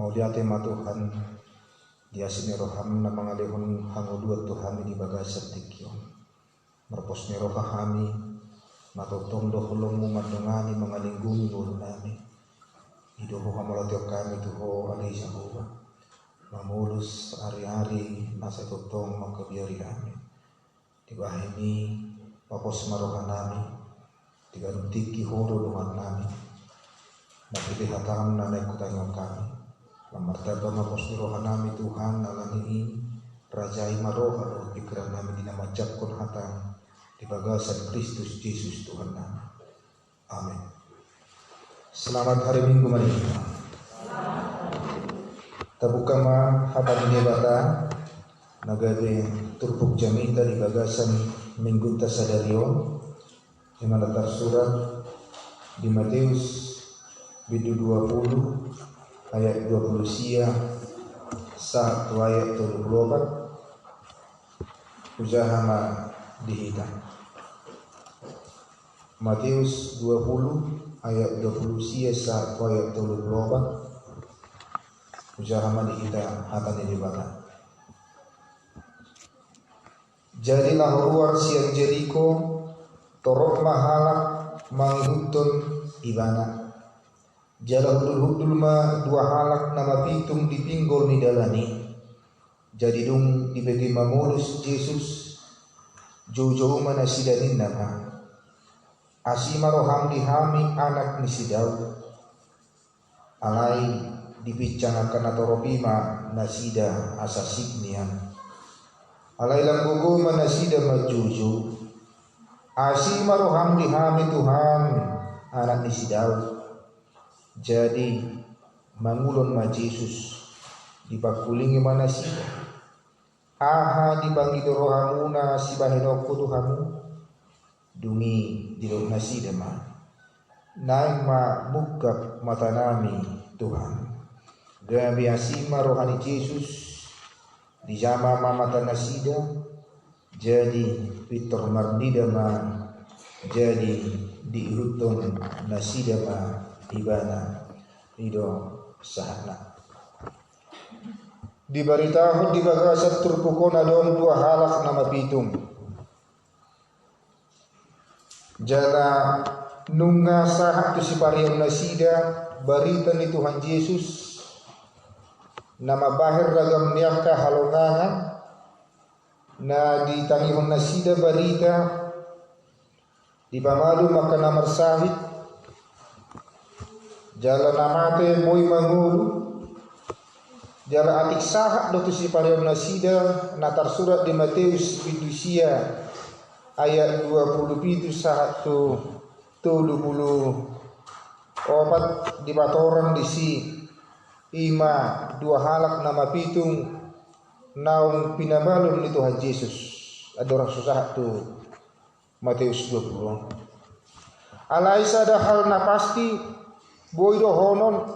Mauliate ma Tuhan diasini roham na mangalihon hanguduat Tuhan di bagasan tikion merposni roh kami matotong doholong madongani mangalinggungi ulun nami idoho hamalatio kami tuho alai Jehovah mamulus hari-hari masa totong makabiari kami dibahimi papos maroha nami digarutiki horo dengan nami napilih hatam na naikutangong kami lamartaba mapos roha nami Tuhan alani rajai maroha roh pikiran nami dinamajapkon hatam di bagasan Kristus Yesus Tuhan nami. Amin. Selamat hari Minggu mari kita. Tabuka ma hapan debata nagabe turpuk jamita di bagasan Minggu Tasadarion di mana tersurat di Matius bidu 20 ayat 20 sia 1 ayat 24 ujahama dihitam. Matius 20 ayat 20 sia 1 ayat 24 ujahama dihitam hatanya dibata. Jadilah ruang siang Jeriko torok mahalak mangihutun ibana jala hudul ma dua halak nama pitung dipinggol ni dalani jadi dung dibagi mamulus Yesus jauh-jauh mana sidanin nama asima roham dihami anak ni sidau alai dibicarakan atau ropima nasida asasiknian alai langgugo manasida majuju asima roham dihami Tuhan anak ni sidau jadi mangulon ma Yesus dipakulingi mana sida aha dibangi rohamuna si bahinoko Tuhamu dungi dilok nasida ma naing ma mukap mata nami Tuhan gabi asima rohani Yesus dijama ma mata nasida jadi pitor marnida ma jadi diuruton nasida ma ibana ido sahana diberitahu di bagasan turpukona dong dua halak nama pitung jala nunga sahat tu si pariam nasida barita ni Tuhan Yesus nama bahir ragam niaka halongangan na ditangihon nasida barita di pamalu maka namar sahid jala namate boy mangulu jala atik sahat dotu si pariam nasida natar surat di Matius bidusia ayat 27 sahat tu 24 di batoran di si ima dua halak nama pitung naung pinabalon ni Tuhan Yesus ada orang susah tu Matius 20 alaisa ada hal na pasti boy dohonon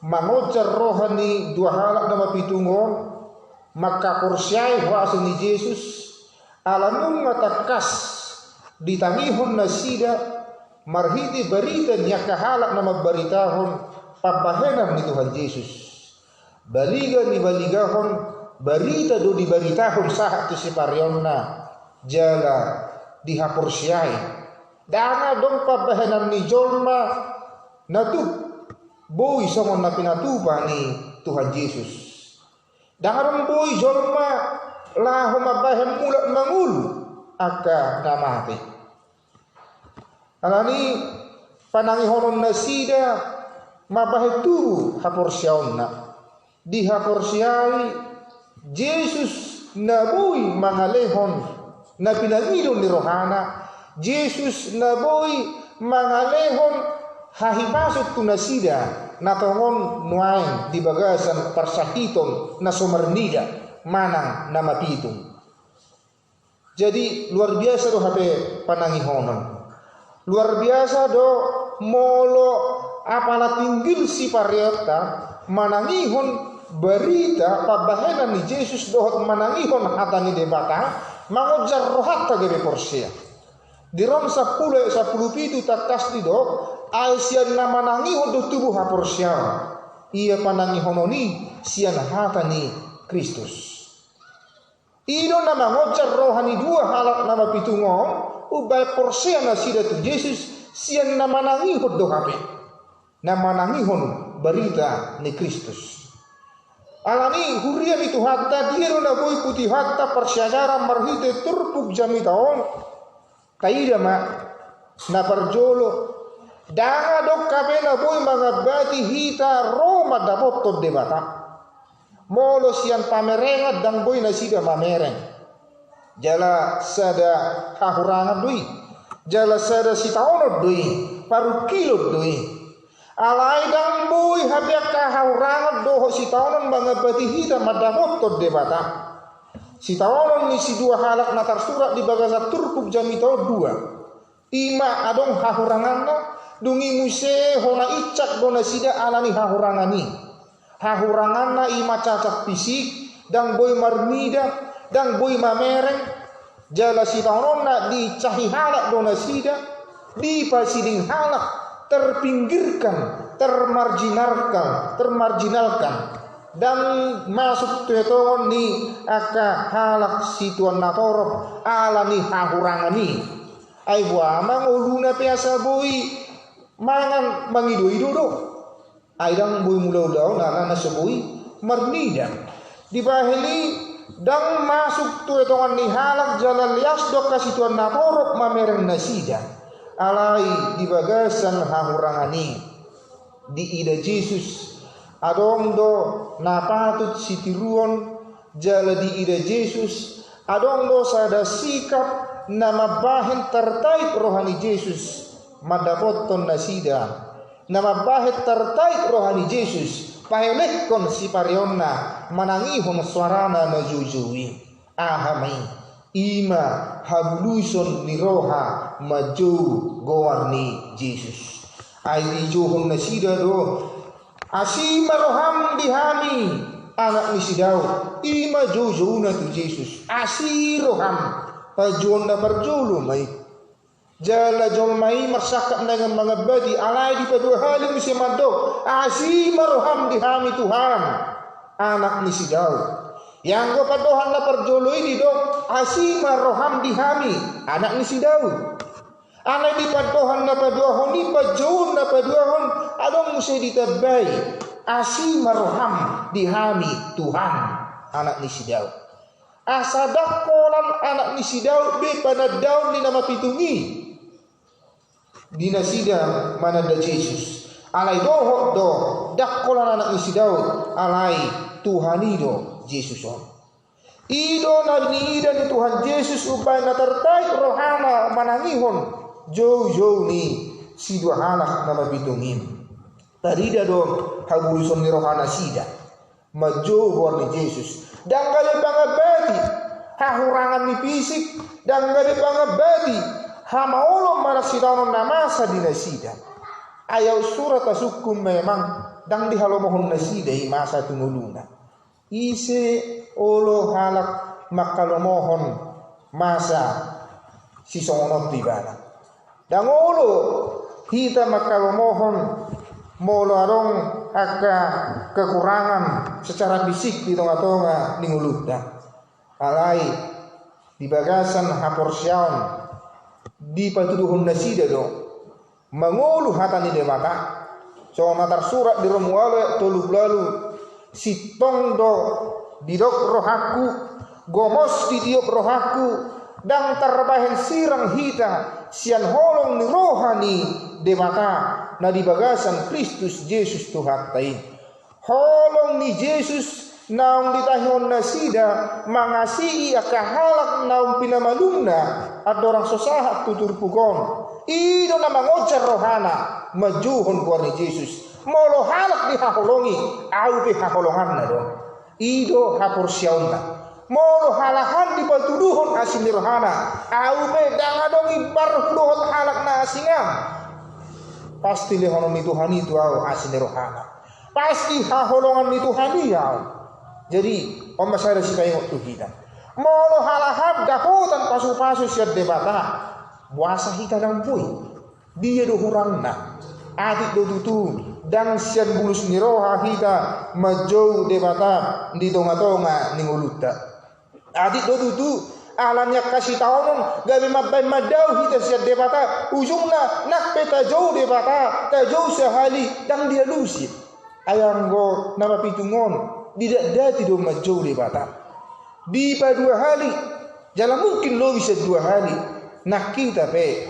mangojar rohani dua halak nama pitungon maka kursyai wasa ni Yesus alanung matakas ditangihon nasida marhidi berita nyaka halak nama beritahon papahenan ni Tuhan Yesus baliga ni baligahon berita do di beritahon sahat tu si parionna jala dihakursyai dana dong papahenan ni jolma natu boy sama na pinatupa ni Tuhan Yesus daharon boy jolma lahu mabahem mulat mangulu aka namate alani panangihonon nasida mabahe turu haporsyaonna di haporsyai Yesus na boy mangalehon na pinangilon ni rohana Yesus na boy mangalehon hahipasok tu nasida natongon nuain di bagasan parsahiton na sumarnida manang nama pitung jadi luar biasa do hape panangihonon luar biasa do molo apala tinggil si pariota manangihon berita pabahenan ni Yesus dohot manangihon hatani debata mangojar rohatta gebe porsia di rom 10 pitu takas di do Aisyah nama nangi untuk tubuh haporsyal ia panangi hononi sian hatani Kristus. Ido nama ngojar rohani dua halak nama pitungon ubay porsian sida tu Yesus sian nama nangi do kape. Nama nangi hon berita ni Kristus. Alani hurian itu hatta dia na boy putih hatta persyajara marhite turpuk jami taon. Kaida ma na perjolo danga dok kape na boy mangabati hita Roma dapot to debata. Molo sian pamerengat dang boy na sida mamereng. Jala sada hahurangan dui. Jala sada sitaonot dui. Paru kilot dui. Alai dang boy habyak hahurangan doho sitaonon mangabati hita madamot to debata. Sitaonon ni si dua halak natar surat di bagasa turpuk jami tau dua. Ima adong hahuranganna dungi muse hona icak dona sida alani hahurangani. Hahuranganna ima cacat fisik dang boy marmida dang boy mamereng jala sitaononna di cahi halak dona sida di pasiding halak terpinggirkan termarginalkan dan masuk tueton ni aka halak situan natorop alani hahurangani ai buamang uluna piasa boy mangan mangido-ido do aidang boy mulau-lau nana nasebui mernida dibahili dang masuk tu etongan ni halak jalan lias dok kasituan natorok mamereng nasida alai di bagasan hahurangani di ida Yesus adong do napatut sitiruon jala di ida Yesus adong do sada sikap nama bahen tertait rohani Yesus madapoton nasida nama bahet tertait rohani Yesus pahelekon si parionna manangihon suarana najujui ahamai ima habluson ni roha maju gowarni Yesus ai juhon nasida do asima roham dihami anak ni sidau ima jujuna tu Yesus asiroham pajuon na perjulu mai jala jolmai marsakap dengan mengabadi alai di padua halim si mandok asima roham dihami Tuhan anak ni sidau yang go padohan na perjolo ini dok asima roham dihami anak ni sidau alai di padohan na padua honi pajon na padua hon adong musi ditabai asima roham dihami Tuhan anak ni sidau asadak kolan anak ni sidau be pada daun di nama pitungi dinasida mana da Yesus alai dohok do dakkolan anak isi Daud alai Tuhanido Yesus on ido nabi dan Tuhan Yesus upaya na tertait rohana manangihon jauh-jauh ni si dua halak nama bitungin tadi dah do habuison ni rohana sida maju borni Yesus dan kali bangabati hahurangan ni fisik dan kali bangabati hamaulom marasitanon namasa dinasida ayaw surat asukum memang dang dihalomohon nasida masa tunguluna ise olo halak makalomohon masa sisongonot tibana dang olo hita makalomohon molo arong aka kekurangan secara fisik di tonga-tonga ningulutda alai di bagasan haporsiaon di patuduhun nasida do mangulu hatani debata so natar surat di romuale toluk lalu sitong do didok rohaku gomos di diop rohaku dang terbahen sirang hita sian holong ni rohani debata na di bagasan Kristus Yesus Tuhan tain holong ni Yesus naung ditahon nasida mangasihi akahalak naung pinamalumna at orang sosahat tutur pugon ido na mangojar rohana majuhon kuar ni Yesus molo halak dihaholongi au pihaholongan na do ido hapursiaun na molo halahan di patuduhon asin ni rohana au pe dangadong ibar huluhot halak na asingam pasti lehonon ni Tuhan itu au asin ni rohana pasti haholongan ni Tuhan au. Jadi om masaya si kayo tu kita. Molo halahab dahutan pasu-pasu siat debata. Buasa hita dang boy. Dia do hurang na. Adik do tutu dan sian bulus ni roha hita majau debata di tonga-tonga ning uluta. Adik do tutu alamnya kasih taonon gawe mabay madau hita sian debata ujungna nak peta jauh debata ta jauh sehali dan dia lusi. Ayang go nama pitungon tidak dati do majau debata. Di pa 2 hari jalan mungkin lo bisa 2 hari nak kita pe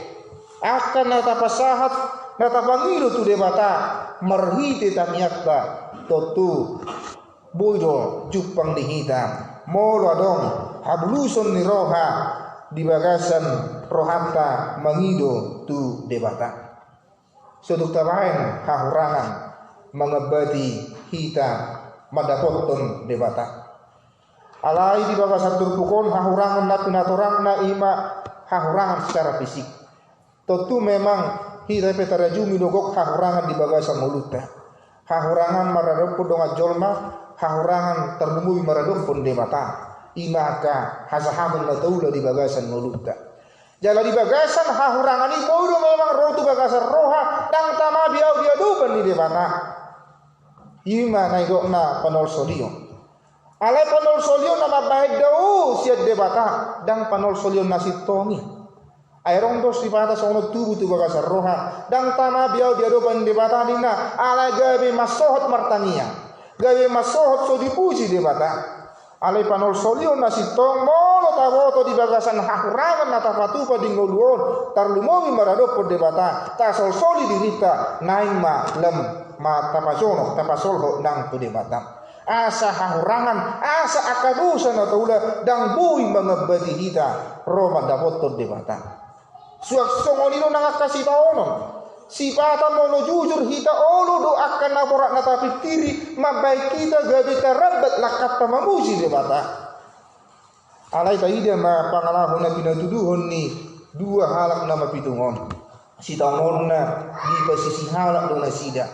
akan natapasahat natapangido tu debata marhite tamyakta totu boydo jupang dihita molo dong habluson ni roha di bagasan rohata mangido tu debata soduk tabain hahurangan mengabadi hita madapoton debata alai di bagasan turpukon hahurangan na pinatorang na ima hahurangan secara fisik tentu memang hita petaraju minogok hahurangan di bagasan mulutnya hahurangan maradopon donga jolma hahurangan terlumui maradopon debata imaka hasahaman nataula di bagasan mulutnya jala di bagasan hahurangan ini bodo memang roh tu bagasan roha dan tama biau dia dupan di debata ima naigok na panol solion alai panol solion nama baik dau siat debata dan panol solion nasi tongi airong dos di bata sono tubuh tu bagasan roha dan tama biau dia dopan debata dina alai gawe masohot martania gawe masohot so dipuji debata alai panol solion nasi tong molo taboto di bagasan hakurangan nata patupa dingoluon tarlumongi maradopon debata tasol soli dirita naima lem ma tapasono tapasolho nang tu debata asa hahurangan asa akadusa na taula dang bui mangabadi hita roma dapoton debata suak songonino nangakasi taonon sipata molo jujur hita olo do akan naborak nata pikiri mabai kita gabe tarabat lakata mamuji debata alai taida ma pangalahon na pinatuduhon ni 2 halak nama pitungon si taonon na di pasisi halak do na sida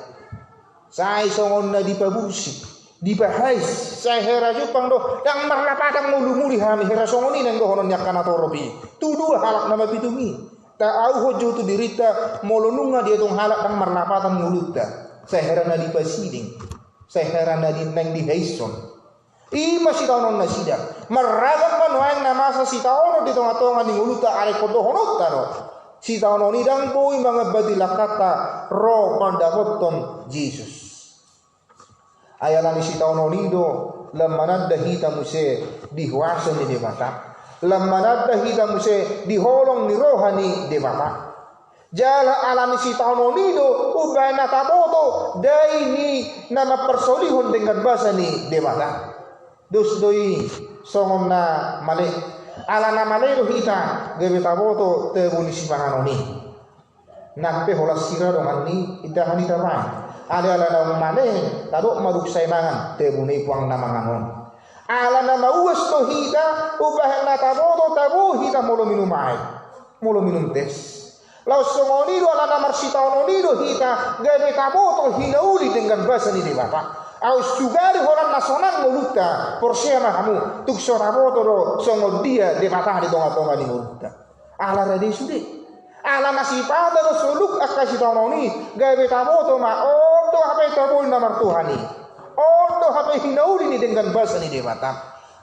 sai songon na di pabusi di bahais saya hera jupang do yang marlapadang mulumuli hami hera songoni nang gohonon yakana torobi tu 2 halak nama pitungi ta au hojo tu dirita molonunga dia tong halak dang marlapatan mulutta saya hera na di pasiding saya hera na di nang di haison ima si taonon na sida maragam manuang na masa si taono di tonga-tonga ni mulutta ale kodohonot taro si taono ni dang boy mga badilakata ro pandapoton Jesus ayalan si taono nido lamanadda hita muse di huasa ni debata lamanadda hita muse di holong ni rohani debata jala alami si taono nido ubay na taboto dai ni nama persolihon dengan bahasa ni debata dus doi songon na male ala na male do hita gebe taboto te bunisi panganoni nape hola sira dongan ni idahani tabai ada na male tado maruk saimangan te buni puang namanganon ala na mauas to hita ubah na taboto tabu hita molo minum air molo minum tes lau songonido ala na marsita ononido hita gebe taboto hinauli dengan bahasa ni debata aus sugari horan nasonan mulutta porsiama kamu tuk soraboto do songo dia debata di tonga-tonga ni mulutta ala rade sude ala nasipata do suluk akasi tononi gawe taboto ma odo hape tabul namar tuhani odo hape hinauli ni dengan bahasa ni debata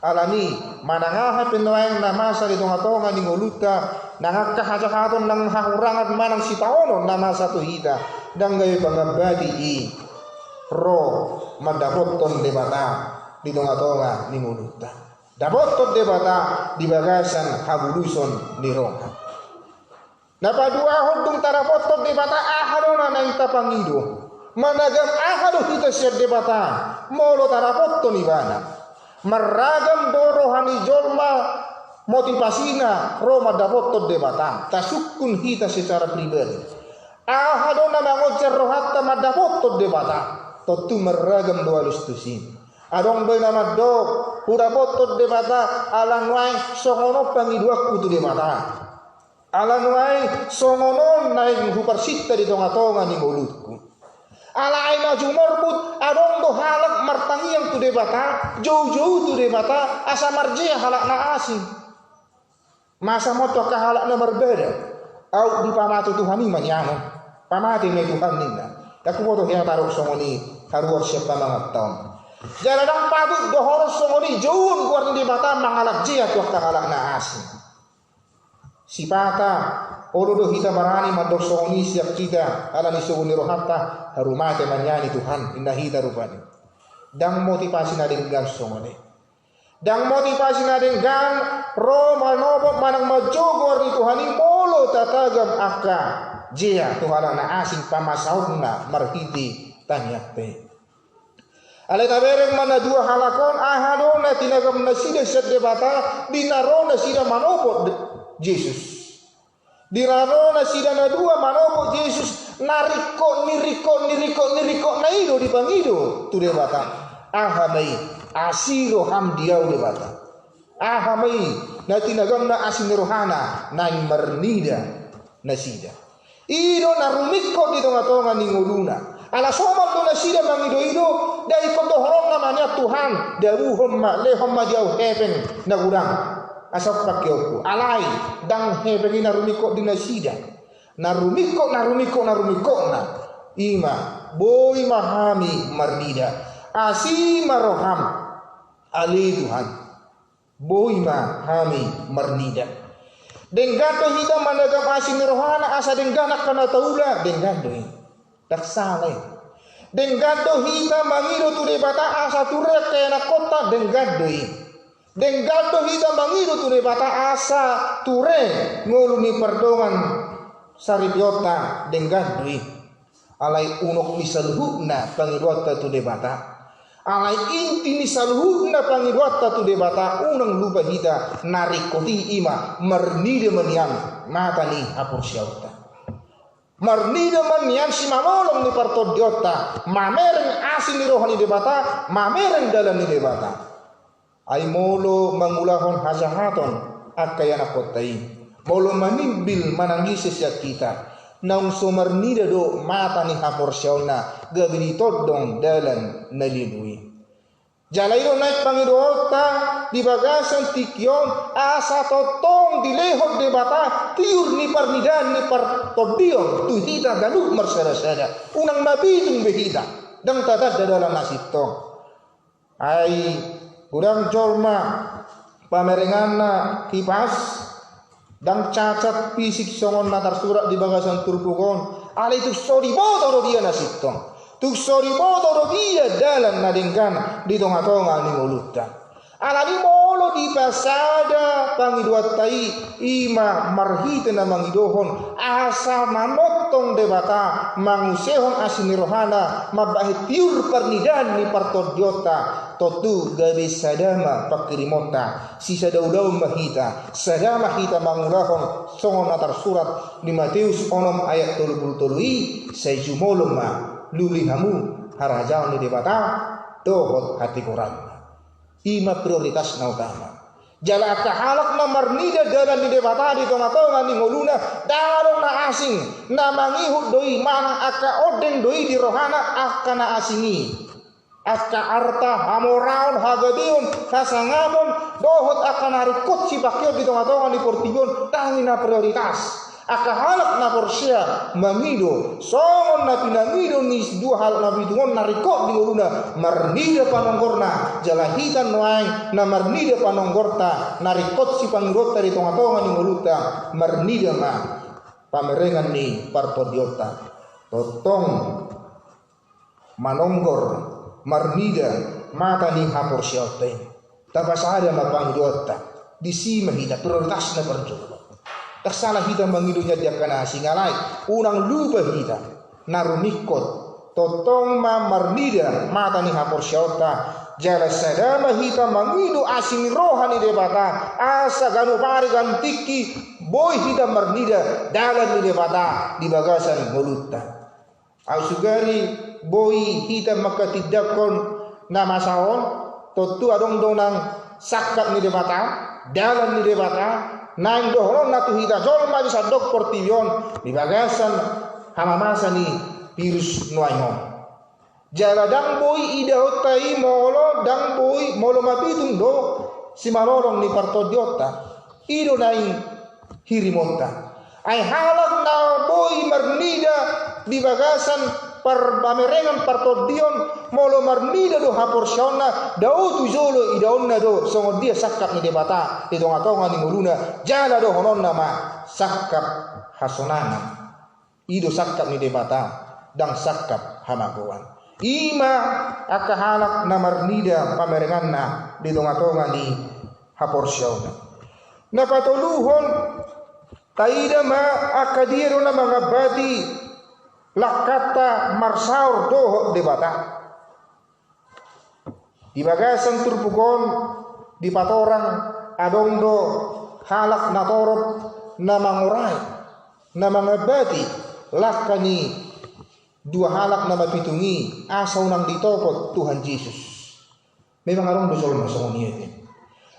alani manangaha penuaing na masa di tonga-tonga ni mulutta nangakka hajahaton nang hahurangan manang si taono na masa tu hita dan gawe pangabadi i ro madapoton debata di tonga-tonga ni mulutta dapoton debata di bagasan habuluson ni roha napadua hodung tarapoton debata ahadona na itapangido managam ahado kita siap debata molo tarapoton ibana maragam do rohani jolma motivasina ro madapoton debata tasukun hita secara pribadi ahadona mangocer rohatta madapoton debata totu meragam doa lustusin adong boy nama do pura botot de mata alang wai songono pangidua kutu de mata alang wai songono naik hupar sitta di tonga-tonga ni mulutku ala aina jumorbut adong do halak martangi yang tu de mata jauh-jauh tu de mata asa marjia halak na asin masa moto ka halak na berbeda au di pamatu Tuhan iman yano pamati me Tuhan ninda Aku foto yang taruh songoni haruar siapa mangatau. Jaladang patut dohor songoni jauh kuat di mata mangalak jia tuh tangalak na asin. Sipata orodo hita marani mandor songoni siap kita ala ni songoni rohata harumate manyani Tuhan indah hita rupani. Dang motivasi na dengan songoni. Dang motivasi na dengan ro manobo manang majogor ni Tuhan molo tatagam aka jia Tuhan na asin pamasauna marhidi tanyakte. Alay tabereng mana dua halakon ahadona tinagam na sida set debata dinarona sida manopo Yesus. Dinarona sida na dua manopo Yesus nariko na ido di bangido tu debata. Ahamai asiro hamdiau debata. Ahamai na tinagam na asin rohana na mernida na sida. Ido na rumiko di tonga-tonga ni ngoluna. Ala somal do na sida mangido ido dai kotohon namanya Tuhan dawuhum ma lehom ma jauh heaven na gudang asap pakyoku alai dang heaven na rumiko di na sida na rumiko na ima boy mahami marnida asi maroham ali Tuhan boy mahami marnida denggato hita managam asin rohana asa dengganak kana taula denggato tak saleh. Denggado hita mangido tu debata asa turek kena kota denggado. Denggado hita mangido tu debata asa ture nguluni perdongan saribiota denggado. Alai unok misalhuna pangidwata tu debata. Alai inti misalhuna pangidwata tu debata unang lupa hita narikoti ima mernide meniam mata ni hapur syauta. Marnida manian si mamolong ni partodiota mamereng asin ni rohani debata mamereng dalam ni debata ay molo mangulahon hasahaton akayana kotai molo manimbil manangisi siat kita naung so marnida do mata ni haporsyona gabini todong dalam nalilui jalairo naik pangidota di bagasan tikyon asa totong di lehot debata tiur ni parnidan ni partodion tu hita ganuk marsada-sada unang mabitung behita dang tatat dalam nasitong ay gudang jorma pamerengana kipas dang cacat fisik songon natar surat di bagasan turpukon ala itu sori boto dia nasitong tuk sori boto dia dalam nadengkan di tonga-tonga ni mulutang alani molo di pasada pangidwatai ima marhite na mangidohon asa manotong debata mangusehon asini rohana mabahit tiur pernidan ni partodiota totu gabe sadama pakirimota si sadaudaw mahita sadama hita mangulahon songon atar surat di Matius 6 ayat 33 say jumolong ma lulihamu harajaw ni debata dohot hati koran ima prioritas na utama jala kahalak na marnida dalam di debata di tonga-tonga ni ngoluna dalong na asing na mangihut doi manang aka odeng doi di rohana aka na asingi aka arta hamoraon hagadion kasangamon dohot aka narikot si bakyo di tonga-tonga ni portigon tangi na prioritas aka halak na porsya mangido songon na pinangido ni dua hal na bidungon narikot di ngoluna marnida panonggorna jalahitan noaing na marnida panonggorta narikot si panggota di tonga-tonga ni ngoluta marnida ma pamerengan ni partodiota totong manonggor marnida mata ni haporsyaute tapasada mapanggota di si mahida prioritas na perjuangan tak salah kita mengidunya dia kana singalai unang lupa kita narumikot totong ma marnida mata ni hapor syauta jala sadama hita mangidu asing rohani debata asa ganu pari gantiki boy hita marnida dalam ni debata di bagasan mulutta au sugari boy hita maka tidakon nama saon totu adong donang sakak ni debata dalam ni debata nang dohron natu hita jolma di sadok portion di bagasan hamamasa ni virus nuayon jaladang boy ida hotai molo dang boy molo mabitung do si malorong ni partodiota ido naing hirimonta ay halak na boy marnida di bagasan perbamerengan partodion molo marnida do haporsiona dau tu zolo idaonna do songo dia sakap ni debata itu ngatonga ni nguluna jala do hononna ma sakap hasonana ido sakap ni debata dang sakap hamagoan ima akahalak na marnida pamerenganna di ngatonga ni haporsiona na patuluhon taida ma akadiro na mga badi lakata marsaur doho debata di bagasan turpukon di patorang adongdo halak na torop na manguray na mga badi lakani dua halak na mapitungi asaw nang ditopot Tuhan Yesus memang arong dosol masongoniyete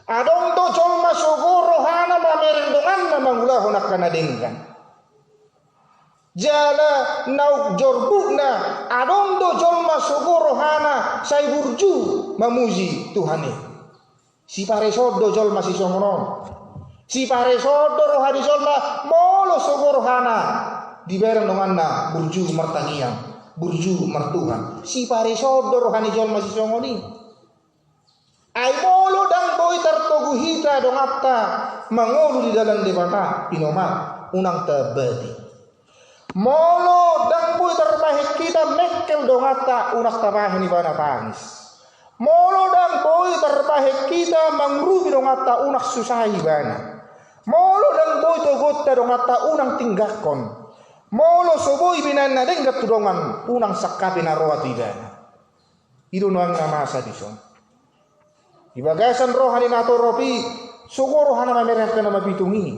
adongdo jolma suguro hana mamerendongan na mangulahon akanadenggan jala nauk jorbukna adondo jolma suguro hana say burju mamuji Tuhane si paresodo jolma si songonon si paresodo rohani jolma molo suguro hana dibereng donganna burju martangiang burju martuhan si paresodo rohani jolma si songoni ay molo dang boy tartoguhita dongatta mangolu di dalam debata pinoma unang tabati molo dang boy terbahik kita mekel dongata unak tabahin ibana tangis molo dang boy terbahik kita mangrugi dongata unak susah ibana molo dang boy togotta dongata unang tinggakon molo soboy binana denggat tudongan unang sakapi naroat ibana itu nuang namasa dison di bagasan rohani nato ropi sugoro hana mamerahkan nama pitungi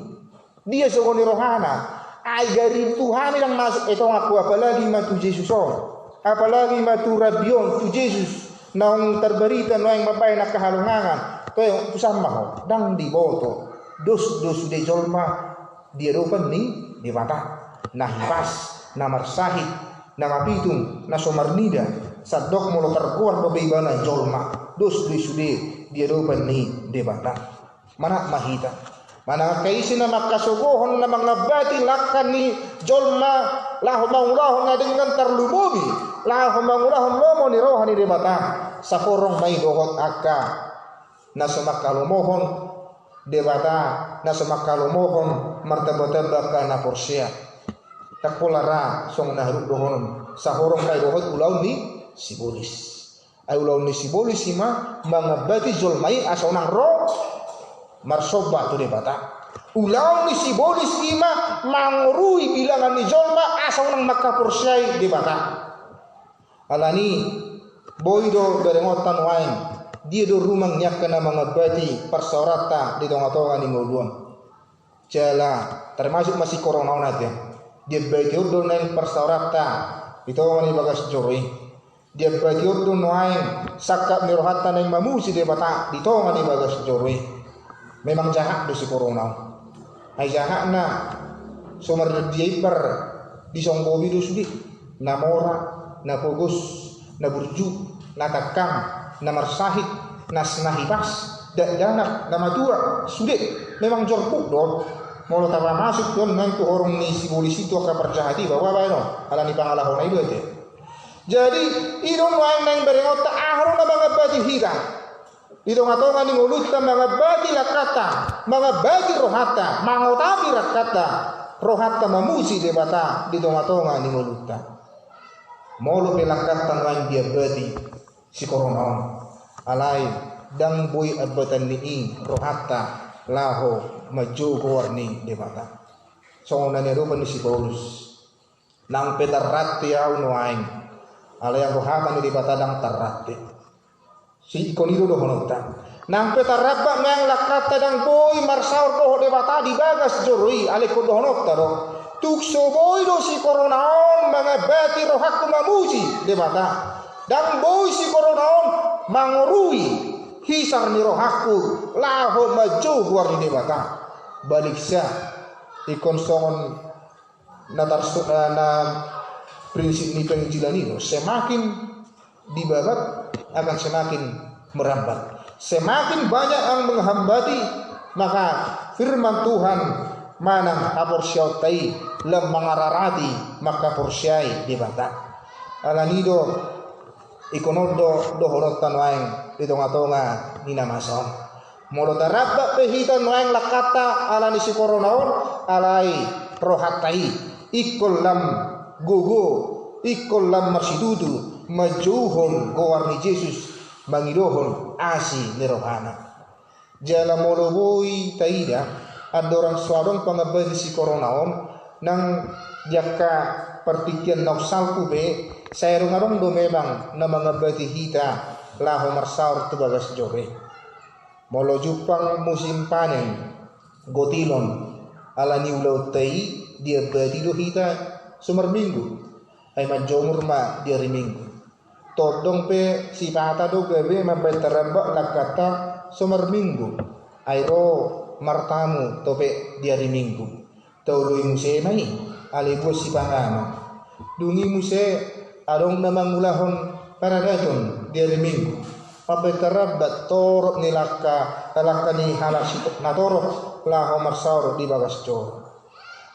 dia sugoni rohana ay gari Tuhan yang masuk itu aku apalagi matu Yesus apalagi matu rabion tu Yesus nang terberita nang mabay na kahalungangan to yung tusama ho dang di boto dos de jolma dia rupan ni di bata nahipas na marsahit na mapitung na somarnida sadok molo terkuat babibana jolma dos sude dia rupan ni di bata mana mahita mana kaisi na makasuguhon na mga bati lakan ni jolma laho mangulahon na dengan terlumobi laho mangulahon lomo ni rohani di mata sa korong may dohot akka na sumakalumohon di mata na sumakalumohon martabata na porsia takulara song nahruk dohon sa korong kay dohot ulaw ni sibolis ay ulaw ni sibolis ima mga bati jolmai asaw ng roh marsoba tu debata ulang ni sibolis ima mangurui bilangan ni jolma asal nang makaporsyai debata alani boydo berengotan wain dia do rumang nyak kana mga bati persorata di tonga-tonga ni nguluan jala termasuk masih corona natin dia bati do nang persorata di tonga ni bagas jori dia bati do wain sakap ni rohatan nang mamusi debata di tonga ni bagas jori memang jahat dosi corona ay jahat na sumar diaper di songbobi dosudi na mora na pogos na burju na takam na marsahit na snahipas danak na madura sude memang jorpuk don molo tara masuk don nang tu orang ni sibolis itu akan perjahati bahwa no ala ni pangalahon itu ete jadi idon wae nang berengot ahro na mga badihira itu ngatongan ni ngulut mga bagi lakata mga bagi rohata mangotabi rakata rohata mamusi debata dito ngatongan ni ngulut molo pelakatan lain dia badi si koronaon alay dang boy abatan ni rohata laho maju warni debata so na ni rupan ni si Paulus nang petarati au noain alay ang rohata ni debata dang tarati si ikonido do honota nang petarabba ngang lakata dang boy marsaur do debata di bagas joroi ale ko do honota do tukso boy do si koronaon mga bati rohakku mamuji debata dang boy si koronaon mangurui hisar ni rohakku laho maju war ni debata balik sa ikon songon na prinsip ni penginjilan itu semakin dibabat akan semakin merambat semakin banyak yang menghambati maka firman Tuhan manang aporsyautai lem mengararati maka porsyai dibata alanido ikonodo do horotan waeng di tonga-tonga nina mason molo tarabba pehitan waeng lakata alani si koronaon alai rohatai ikol lam gogo ikol lam marsidudu majuhon gowarni Jesus mangidohon asi nirohana jala molo boy taida adorang suadong pangabadi si koronaon nang jaka pertikian nausalku be saya rungarong do memang na mga bati hita laho marsaur tu bagas jore molo jupang musim panen gotilon ala niulaw tay dia bati do hita sumar minggu ay majomur ma dia minggu todong pe si pata do gabe mabetaraba lakata sumar minggu ay ro martamu tope dia minggu tauloy muse mai alibos si pangano dungi muse adong namang mulahon para daton dia minggu pabetarabat torok nilaka talaka ni halak sitok na torok laho marsaur di bagas jor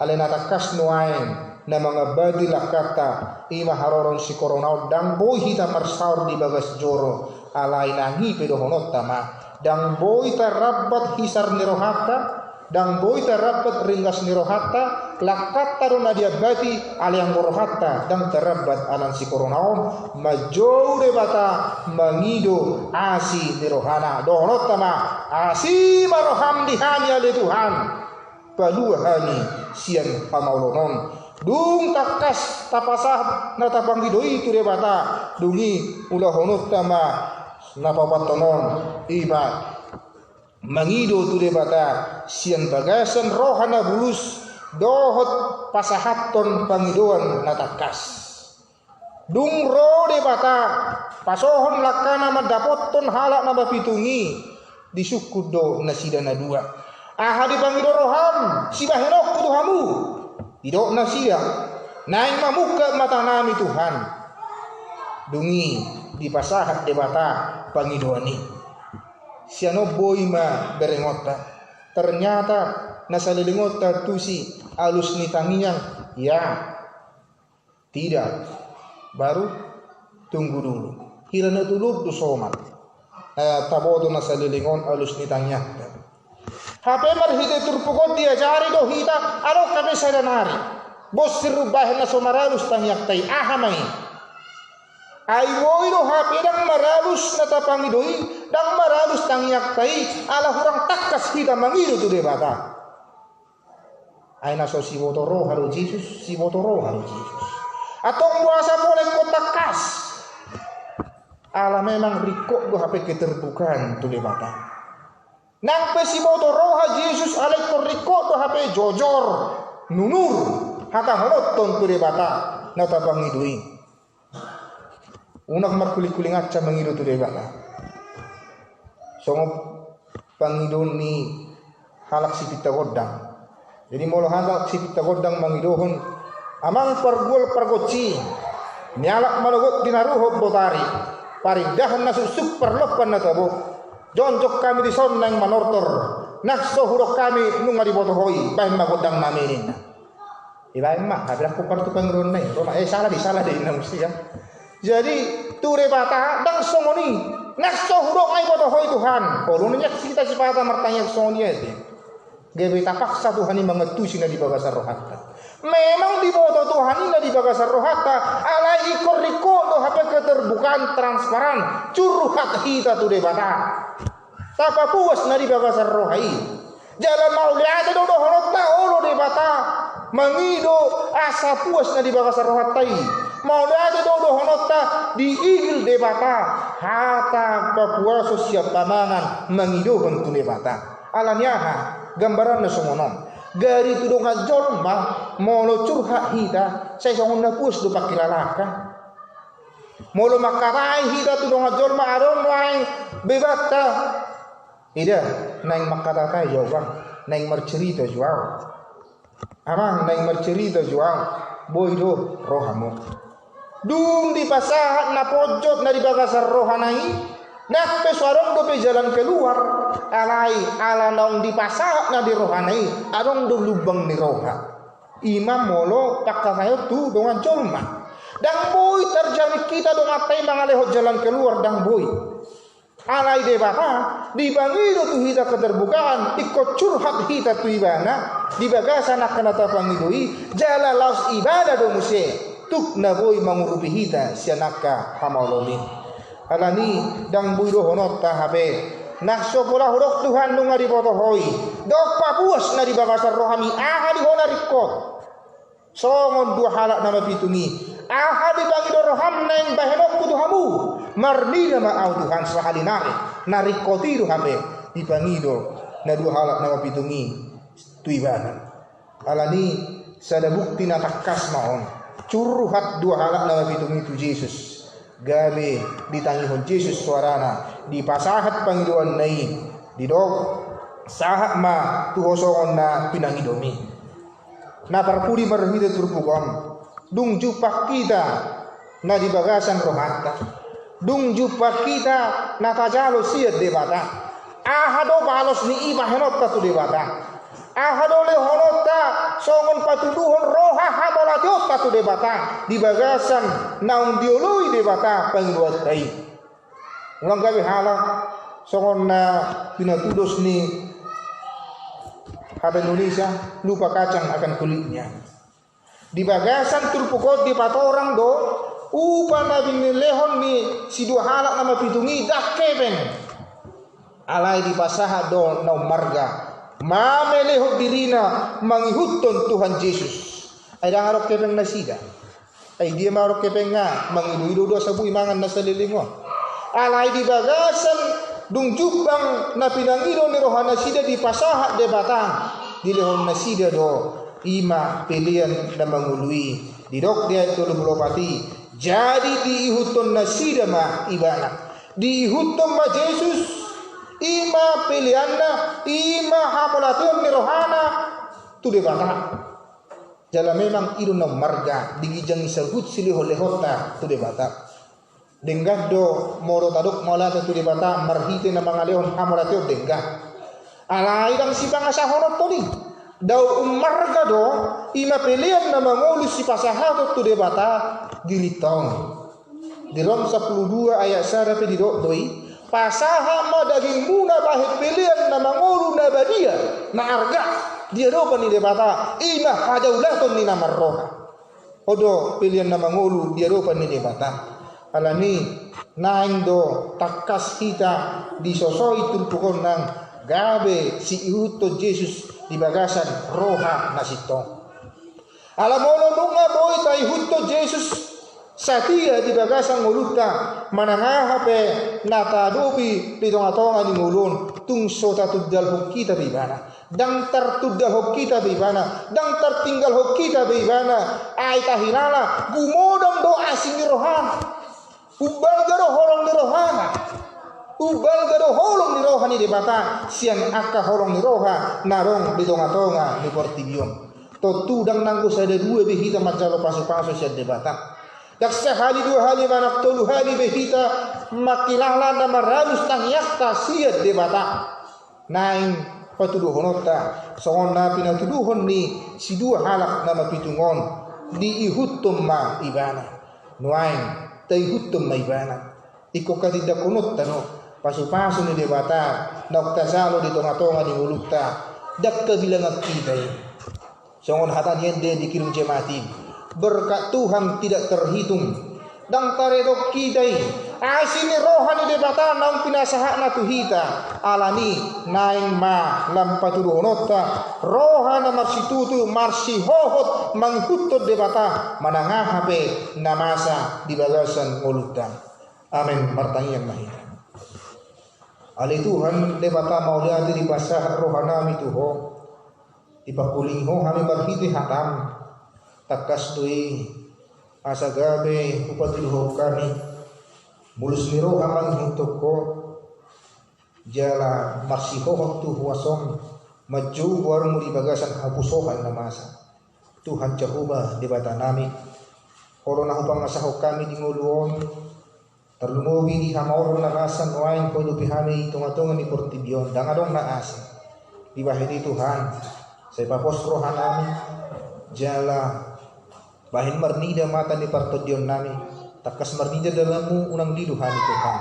alena takas nuain na mga badi lakata ima haroron si koronaw dang boy hita marsaur di bagas joro alay nangi pedohonot tama dang boy tarabat hisar nirohata dang boy tarabat ringgas nirohata lakat taruna dia bati aliang morohata dang tarabat alan si koronaon majou de bata mangido asi nirohana dohonot tama asi maroham dihani ale Tuhan paluhani sian pamaulonon dung takas tapasah na tapanggido itu de bata dungi ulahonot tama napapatonon iba mangido tu de bata sian bagasan rohana bulus dohot pasahaton pangidoan natakas dung ro de bata pasohon lakana madapoton halak na bapitungi disukudo nasidana dua aha di pangido roham sibahenok kutuhamu idok nasida naing mamuka mata nami Tuhan dungi di pasahat de bata pangidoani siano boy ma berengota ternyata nasalilingota tusi alus ni tangiang ya tidak baru tunggu dulu hirana tulub du somat tabodo nasalilingon alus ni tangiang hape marhide turpukot diajari do hita alo kami sadanari bos sirubah na somaralus tangiak tay ahamay ay woy do hape dang maralus na tapangidoi dang maralus tangiak tay ala hurang takas hita mangido tu de bata ay naso si botoro haro Jesus si botoro haro Jesus atong buasa boleh ko takas ala memang riko do hape keterbukaan tu de bata nang pesimoto roha Jesus alek koriko to hape jojor nunur haka hanoton tu de bata nata pangidui unak markuli-kuling aca mangido tu de bata songo pangidon ni halak si pita godang jadi molo halak si pita godang mangidohon amang pargol pargoci nyalak malogot dinaruhot botari parindahan nasusuk perlopan natabo jonjok kami di son nang manortor nakso hurok kami nung maribotohoi bahin magodang namin ibahin mak habis aku partu pangron nai roma salah di nang mesti ya jadi ture bata dang songoni nakso hurok ai botohoi Tuhan ulun nyak kita sipata martanya songoni ete gebe tapaksa Tuhan ni mangetusi na di bagasar rohata memang di boto Tuhan ni na di bagasar rohata alai ikor riko do hape keterbukaan transparan curhat hita tu de bata tapa puas na di bagasar rohai jalan mauliade do horota olo de bata mangido asa puas na di bagasar rohatai mauliade do honota di igil de bata hata papuaso siap pamangan mangido bentu de bata alaniaha gambaran na sumonom gari tudong ajolma molo curhat hita saya songon na puas do pakilalaka molo makarai hita tudong ajolma aron lain bebata ida naing makatatai jawang naing mercerita jual amang naing mercerita jual boy do rohamu dung di pasahat na pojok na di bagasar rohanai nak pesuarong do pe jalan keluar alai ala naung di pasahat na di rohanai arong do lubang ni roha imam molo pakakayo tu dongan colma Dang boy terjamik kita dong atai mangalehot jalan keluar dang boy. Alai debaka dibangido tu hita keterbukaan ikut curhat hita tu ibana di bagasan akan tapangidoi jala laus ibadah do muse tuk na boy mangurupi hita sianaka hamaulomi alani dang boy do honot ta habe nakso pola hurok Tuhan nunga di botohoi dok papuas na di bagasan rohami aha di hona rikot songon dua halak nama pitungi aha di bangido roham neng bahenok kutuhamu marni nama au Tuhan sahalinare narikoti do habe di bangido na dua halak nama pitungi tuibana alani sada bukti na takas maon curhat dua halak nama pitungi tu Yesus gabe ditangihon Yesus suarana di pasahat pangidoan nai di dok sahat ma tu hosongon na pinangidomi na parpudi marmida turpugom dung jupak kita na di bagasan rohata dung jupak kita na kajalo siat debata ahado balos ni iba henot tu debata ahado le honota songon patuduhon roha hamolatio tu debata di bagasan naung diului debata pangluat tai ulang gawe halak songon na pinatudos ni kata Indonesia lupa kacang akan kulitnya di bagasan turpukot di patorang do upa na binilehon ni si dua halak nama pitungi dak kebeng alai di pasaha do na marga mamelehot dirina mangihutton Tuhan Yesus ay dang arok kebeng na sida ay dia marok kebeng nga mangidu-idu do sa buimangan na salilingo alai di bagasan dung jubang na pinangido ni rohana sida di pasaha de batang di lehon na sida do ima pilihan na mangului di dok dia itu lubulopati jadi diihuton na sida ma ibana diihuton ma Yesus ima pilihan na ima hapolation ni rohana tu de batang jala memang idu na marga digijang isagut siliho lehota tu de batang denggah do moro taduk molata tu de batang marhite na mangaleon hamolatio denggah alai dang sibang asahonot toli daw umarga do ima pilihan na mangulus si pasahatot tu debata dilitong di Rom 12 ayat 1 di doi pasaha ma daging muna bahit pilihan na mangulu na badia na arga dia do pa ni debata ima hadaulaton ni namarroha odo pilihan na mangulu dia do pa ni debata alani naing do takas kita disosoi turpukon ng gabe si ihuto Jesus di bagasan roha nasito. Alamolo nunga boy tay hutto Jesus satia di bagasan nguluta manangahape natadupi di tonga-tonga ni ngulun tungso tatudal hok kita bibana dang tartudal hok kita bibana dang tertinggal hok kita bibana ay tahinala gumodang do asing ni rohana ubal garo holong ni rohana ubal gado holong ni roha ni debata siang akka holong ni roha narong di tonga-tonga ni portibion to tudang nanggo sada dua behita macalo paso-paso siya debata dak sehali dua hali manak tolu hali behita makilala na marabus nang yakta siya debata naing patuduhonota songon na pinatuduhon ni si dua halak na mapitungon di ihutom ma ibana nuaing ta ihutom ma ibana iko katidak kunot tano pasu-pasu ni debata noktasalo di tonga-tonga di ulukta dak kabilang kita songon hatan yende dikirim jemati berkat Tuhan tidak terhitung dang taredok kita asini rohani debata nang pinasaha na tuhita alani naing ma lampaturuhonota rohana marsitutu marsihohot manghutot debata manangahape namasa di bagasan ulukta amin martangian mahina Ali Tuhan debata mauliati di pasah rohanami tuho ipakuling ho kami marhiti hatam takas tui asagabe upatiluho kami mulus niro amang hintoko jala marsihohok tu huasom maju warung di bagasan hapusohan na masa Tuhan Jehovah debata nami korona upang asahok kami di nguluon terlumubi di hamaor na rasan wain ko lupihani tunga-tunga ni portibion dangadong na asin di bahidi Tuhan sa ipapos rohan namin jala Bahin marnida mata ni partodion nami. Takas marnida dalammu unang liluhan Tuhan.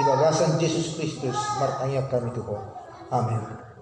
Di bagasan Yesus Kristus martanya kami Tuhan. Amin.